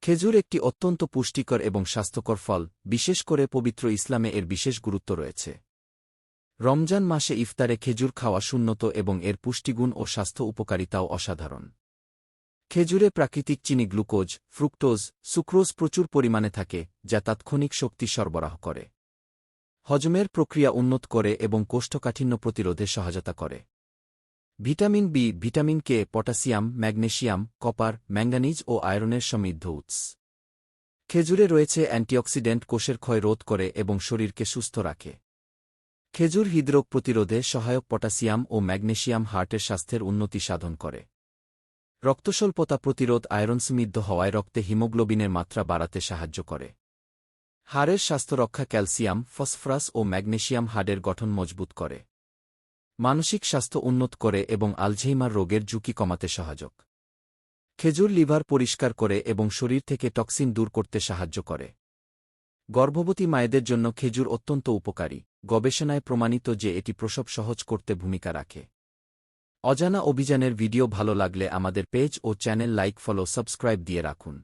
খেজুর একটি অত্যন্ত পুষ্টিকর এবং স্বাস্থ্যকর ফল, বিশেষ করে পবিত্র ইসলামে এর বিশেষ গুরুত্ব রয়েছে। রমজান মাসে ইফতারে খেজুর খাওয়া সুন্নত এবং এর পুষ্টিগুণ ও স্বাস্থ্য উপকারিতাও অসাধারণ। খেজুরে প্রাকৃতিক চিনি গ্লুকোজ, ফ্রুক্টোজ, সুক্রোজ প্রচুর পরিমাণে থাকে, যা তাৎক্ষণিক শক্তি সরবরাহ করে। হজমের প্রক্রিয়া উন্নত করে এবং কোষ্ঠকাঠিন্য প্রতিরোধে সহায়তা করে। Vitamin B, vitamin K, potassium, magnesium, copper, manganese ও আয়রনের সমৃদ্ধ উৎস। খেজুরে রয়েছে অ্যান্টিঅক্সিডেন্ট, কোষের ক্ষয় রোধ করে এবং শরীরকে সুস্থ রাখে। খেজুর হৃদরোগ প্রতিরোধে সহায়ক। পটাশিয়াম ও ম্যাগনেসিয়াম হার্টের স্বাস্থ্যের উন্নতি সাধন করে। রক্তস্বল্পতা প্রতিরোধ, আয়রন সমৃদ্ধ হওয়ায় রক্তে হিমোগ্লোবিনের মাত্রা বাড়াতে সাহায্য করে। হাড়ের স্বাস্থ্য রক্ষা। ক্যালসিয়াম, ফসফরাস ও ম্যাগনেসিয়াম হাড়ের গঠন মজবুত করে। মানসিক স্বাস্থ্য উন্নত করে এবং আলঝেইমার রোগের ঝুঁকি কমাতে সহায়ক। খেজুর লিভার পরিষ্কার করে এবং শরীর থেকে টক্সিন দূর করতে সাহায্য করে। গর্ভবতী মায়েদের জন্য খেজুর অত্যন্ত উপকারী। গবেষণায় প্রমাণিত যে এটি প্রসব সহজ করতে ভূমিকা রাখে। অজানা অভিযানের ভিডিও ভালো লাগলে আমাদের পেজ ও চ্যানেল লাইক, ফলো, সাবস্ক্রাইব দিয়ে রাখুন।